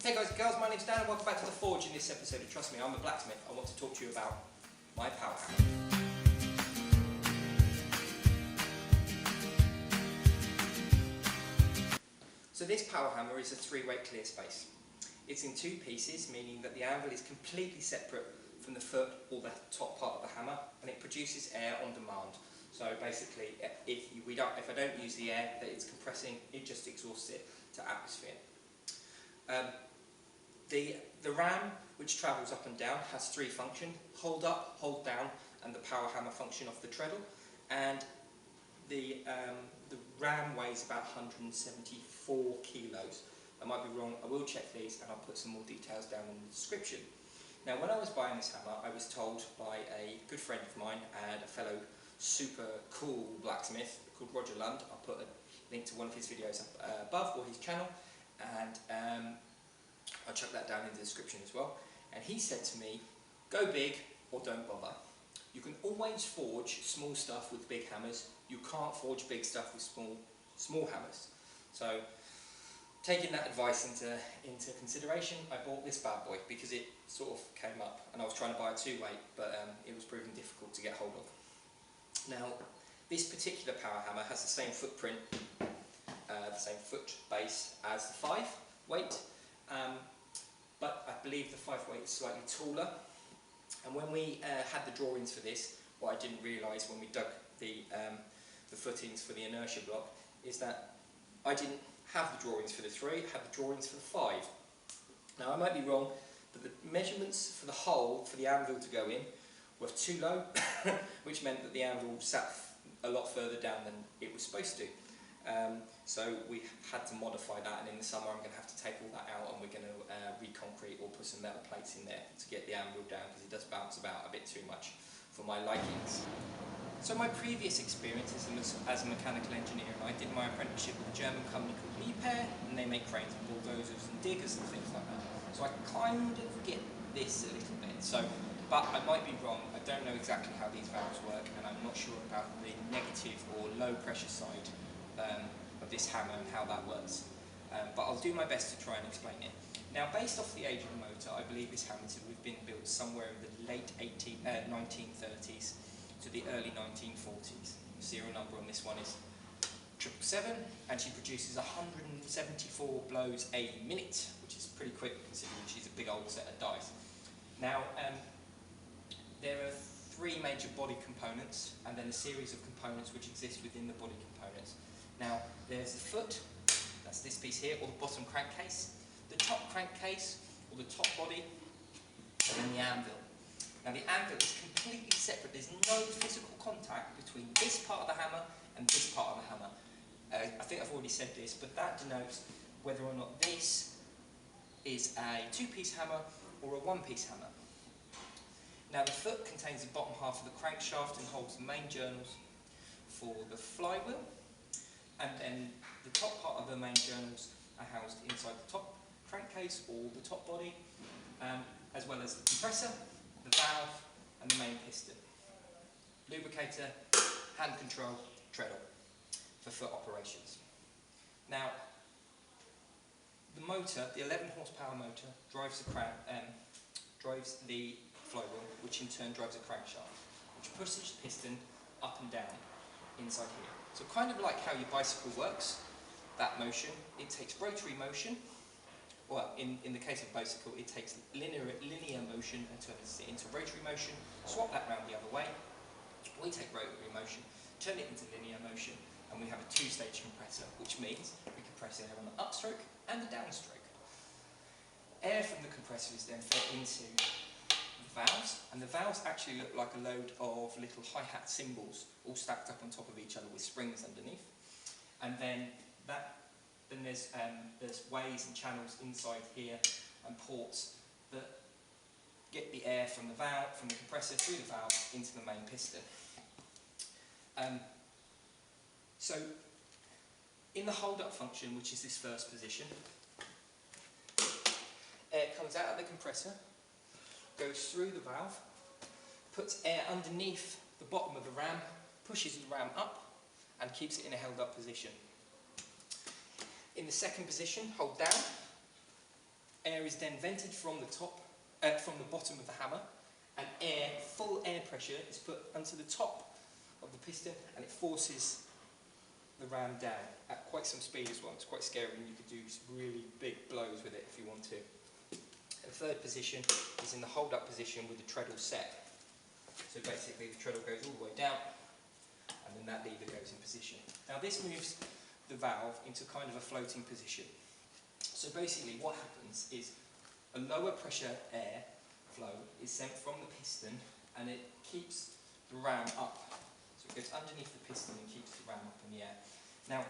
Hey guys and girls, my name's Dan and welcome back to The Forge. In this episode of Trust Me, I'm a blacksmith. I want to talk to you about my power hammer. So this power hammer is a 3-weight clear space. It's in 2 pieces, meaning that the anvil is completely separate from the foot or the top part of the hammer, and it produces air on demand. So basically, if I don't use the air that it's compressing, it just exhausts it to atmosphere. The ram, which travels up and down, has 3 functions: hold up, hold down, and the power hammer function of the treadle. And the ram weighs about 174 kilos. I might be wrong, I will check these and I'll put some more details down in the description. Now, when I was buying this hammer, I was told by a good friend of mine and a fellow super cool blacksmith called Roger Lund. I'll put a link to one of his videos up above, or his channel, and I'll chuck that down in the description as well. And he said to me, go big or don't bother. You can always forge small stuff with big hammers. You can't forge big stuff with small hammers. So, taking that advice into consideration, I bought this bad boy because it sort of came up, and I was trying to buy a 2-weight, but it was proving difficult to get hold of. Now, this particular power hammer has the same footprint, the same foot base as the 5-weight, but I believe the 5-weight is slightly taller. And when we had the drawings for this, what I didn't realise when we dug the footings for the inertia block is that I didn't have the drawings for the 3, I had the drawings for the 5. Now, I might be wrong, but the measurements for the hole for the anvil to go in were too low, which meant that the anvil sat a lot further down than it was supposed to. So we had to modify that, and in the summer I'm going to have to take all that out, and we're going to reconcrete or put some metal plates in there to get the anvil down, because it does bounce about a bit too much for my likings. So my previous experience as a mechanical engineer, I did my apprenticeship with a German company called Leaky, and they make cranes and bulldozers and diggers and things like that. So I kind of get this a little bit. But I might be wrong. I don't know exactly how these valves work, and I'm not sure about the negative or low pressure side of this hammer and how that works. But I'll do my best to try and explain it. Now, based off the age of the motor, I believe this hammer would have been built somewhere in the late 1930s to the early 1940s. The serial number on this one is 777, and she produces 174 blows a minute, which is pretty quick considering she's a big old set of dies. Now, there are 3 major body components, and then a series of components which exist within the body components. Now, there's the foot, that's this piece here, or the bottom crankcase, the top crankcase, or the top body, and then the anvil. Now, the anvil is completely separate. There's no physical contact between this part of the hammer and this part of the hammer. I think I've already said this, but that denotes whether or not this is a 2-piece hammer or a 1-piece hammer. Now, the foot contains the bottom half of the crankshaft and holds the main journals for the flywheel, and then the top part of the main journals are housed inside the top crankcase or the top body, as well as the compressor, the valve, and the main piston. Lubricator, hand control, treadle for foot operations. Now, the motor, the 11 horsepower motor, drives the flywheel, which in turn drives the crankshaft, which pushes the piston up and down inside here. So kind of like how your bicycle works, that motion, it takes rotary motion. Well, in the case of bicycle, it takes linear motion and turns it into rotary motion. Swap that round the other way. We take rotary motion, turn it into linear motion, and we have a 2-stage compressor, which means we compress air on the upstroke and the downstroke. Air from the compressor is then fed into the valves, and the valves actually look like a load of little hi-hat cymbals all stacked up on top of each other with springs underneath. And then there's ways and channels inside here and ports that get the air from the valve, from the compressor through the valve into the main piston. So in the hold-up function, which is this first position, air comes out of the compressor, goes through the valve, puts air underneath the bottom of the ram, pushes the ram up, and keeps it in a held-up position. In the second position, hold down, air is then vented from the from the bottom of the hammer, and full air pressure is put onto the top of the piston, and it forces the ram down at quite some speed as well. It's quite scary, and you could do some really big blows with it if you want to. The third position is in the hold-up position with the treadle set. So basically the treadle goes all the way down, and then that lever goes in position. Now this moves the valve into kind of a floating position. So basically what happens is a lower pressure air flow is sent from the piston, and it keeps the ram up. So it goes underneath the piston and keeps the ram up in the air. Now,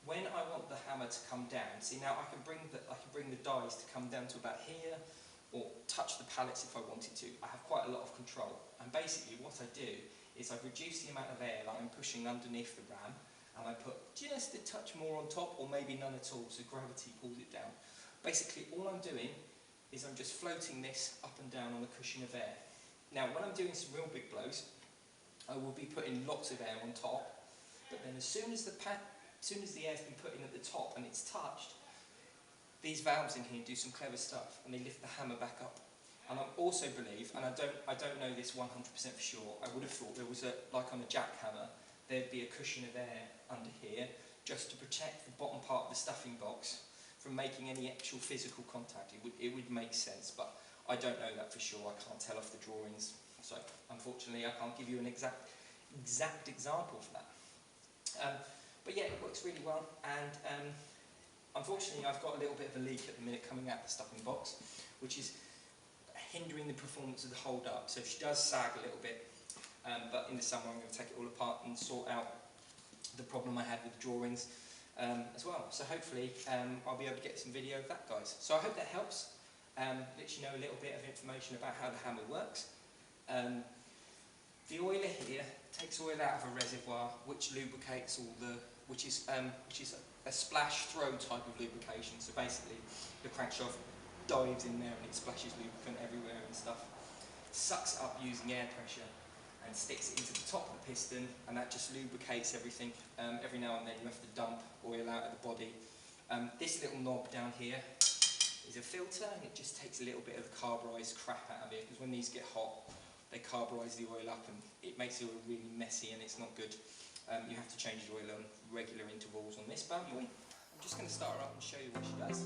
when I want the hammer to come down, see now I can bring the dies to come down to about here, or touch the pallets if I wanted to. I have quite a lot of control. And basically what I do is I reduce the amount of air that I'm pushing underneath the ram, and I put just a touch more on top, or maybe none at all, so gravity pulls it down. Basically all I'm doing is I'm just floating this up and down on a cushion of air. Now when I'm doing some real big blows, I will be putting lots of air on top, but then as soon as the air's been put in at the top and it's touched, these valves in here do some clever stuff, and they lift the hammer back up. And I also believe, and I don't know this 100% for sure, I would have thought there was like on a jackhammer, there'd be a cushion of air under here just to protect the bottom part of the stuffing box from making any actual physical contact. It would make sense, but I don't know that for sure. I can't tell off the drawings, so unfortunately I can't give you an exact example for that. But yeah, it works really well, and unfortunately I've got a little bit of a leak at the minute coming out the stuffing box, which is hindering the performance of the hold up. So she does sag a little bit, but in the summer I'm going to take it all apart and sort out the problem I had with the drawings as well. So hopefully I'll be able to get some video of that, guys. So I hope that helps. Lets you know a little bit of information about how the hammer works. The oiler here takes oil out of a reservoir which lubricates all the, which is a splash throw type of lubrication. So basically the crankshaft dives in there and it splashes lubricant everywhere and stuff. Sucks it up using air pressure and sticks it into the top of the piston, and that just lubricates everything. Every now and then you have to dump oil out of the body. This little knob down here is a filter, and it just takes a little bit of the carburised crap out of it, because when these get hot they carburise the oil up and it makes the oil really messy and it's not good. You have to change the oil on regular intervals on this bad boy. I'm just going to start her up and show you what she does.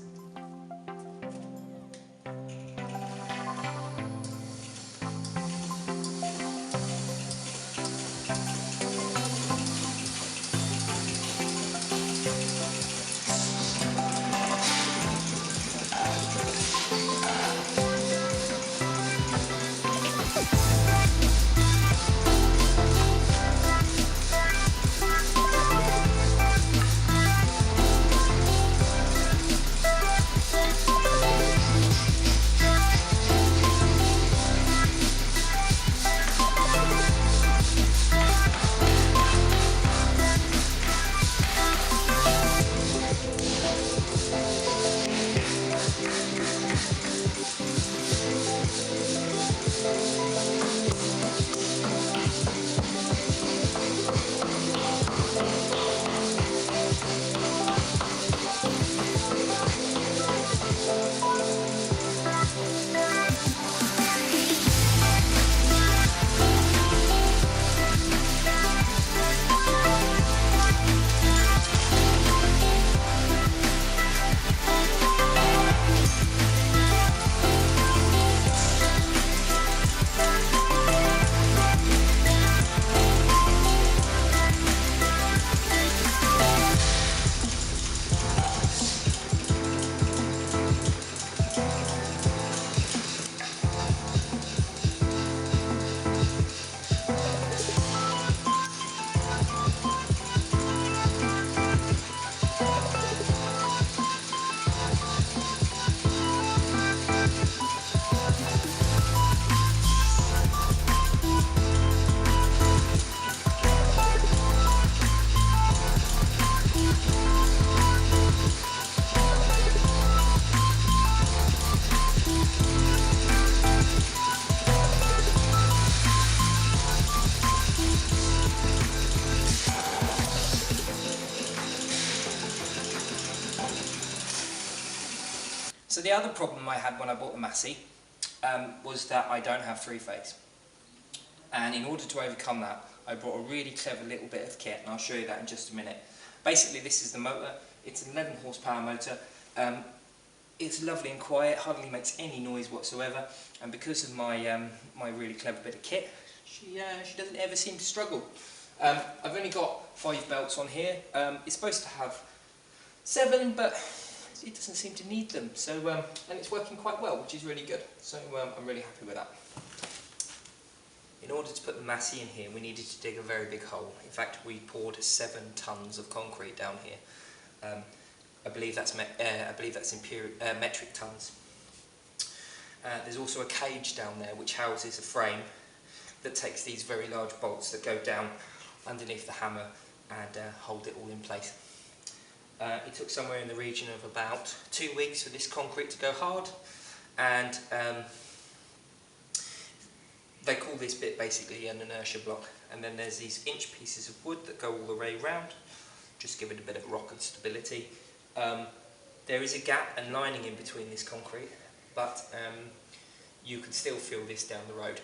So the other problem I had when I bought the Massey was that I don't have three-phase. And in order to overcome that, I brought a really clever little bit of kit, and I'll show you that in just a minute. Basically, this is the motor. It's an 11 horsepower motor. It's lovely and quiet, hardly makes any noise whatsoever, and because of my my really clever bit of kit, she doesn't ever seem to struggle. I've only got 5 belts on here. It's supposed to have 7, but it doesn't seem to need them. So and it's working quite well, which is really good. So I'm really happy with that. In order to put the Massey in here, we needed to dig a very big hole. In fact, we poured 7 tons of concrete down here. I believe that's in metric tons. There's also a cage down there which houses a frame that takes these very large bolts that go down underneath the hammer and hold it all in place. It took somewhere in the region of about 2 weeks for this concrete to go hard, and they call this bit basically an inertia block, and then there's these inch pieces of wood that go all the way around, just give it a bit of rock and stability. There is a gap and lining in between this concrete, but you can still feel this down the road,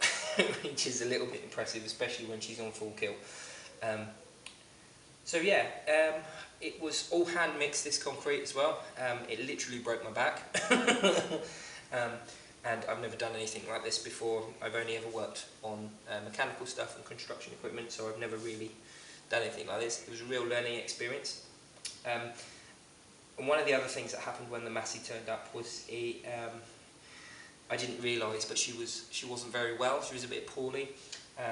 which is a little bit impressive, especially when she's on full kill. So yeah, it was all hand mixed, this concrete as well. It literally broke my back. And I've never done anything like this before. I've only ever worked on mechanical stuff and construction equipment, so I've never really done anything like this. It was a real learning experience. And one of the other things that happened when the Massey turned up was I didn't realise, but she wasn't very well. She was a bit poorly,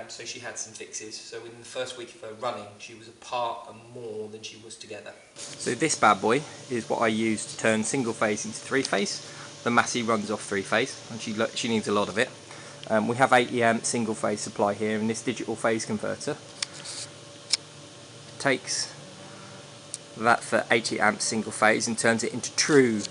so she had some fixes. So within the first week of her running, she was apart and more than she was together. So this bad boy is what I use to turn single phase into three phase. The Massey runs off three phase, and she needs a lot of it. We have 80 amp single phase supply here, and this digital phase converter takes that for 80 amp single phase and turns it into true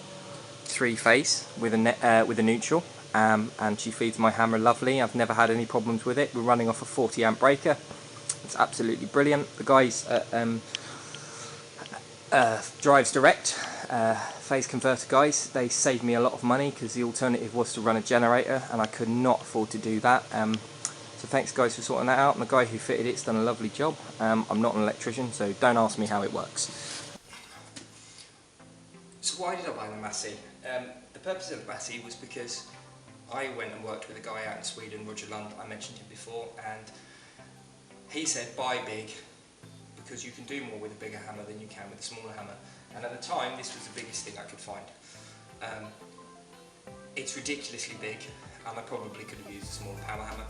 three phase with a neutral, and she feeds my hammer lovely. I've never had any problems with it. We're running off a 40 amp breaker. It's absolutely brilliant. The guys at Drives Direct phase converter guys, they saved me a lot of money because the alternative was to run a generator, and I could not afford to do that. So thanks guys for sorting that out, and the guy who fitted it's done a lovely job. I'm not an electrician, so don't ask me how it works. So why did I buy the Massey? The purpose of the Massey was because I went and worked with a guy out in Sweden, Roger Lund, I mentioned him before, and he said buy big because you can do more with a bigger hammer than you can with a smaller hammer. And at the time this was the biggest thing I could find. It's ridiculously big, and I probably could have used a smaller power hammer.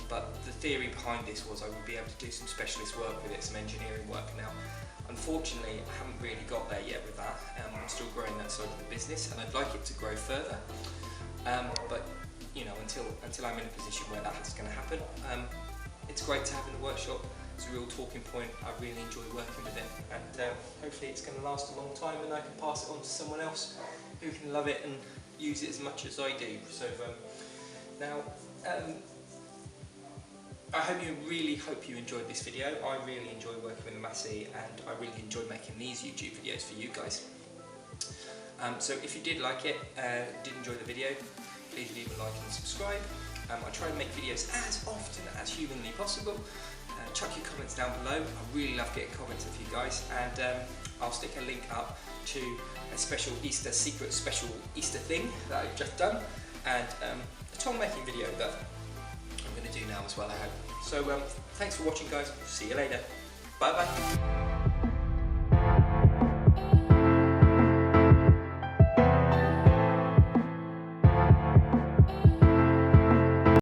But the theory behind this was I would be able to do some specialist work with it, some engineering work. Now, unfortunately, I haven't really got there yet with that. I'm still growing that side of the business, and I'd like it to grow further. But you know, until I'm in a position where that's going to happen, it's great to have in the workshop. It's a real talking point. I really enjoy working with it, and hopefully it's going to last a long time, and I can pass it on to someone else who can love it and use it as much as I do. So now. I really hope you enjoyed this video. I really enjoy working with the Massey, and I really enjoy making these YouTube videos for you guys. So if you did like it, did enjoy the video, please leave a like and subscribe. I try and make videos as often as humanly possible. Chuck your comments down below. I really love getting comments of you guys, and I'll stick a link up to a special Easter secret special Easter thing that I've just done, and a tong making video that I'm going to do now as well, I hope. So thanks for watching guys, see you later, bye bye.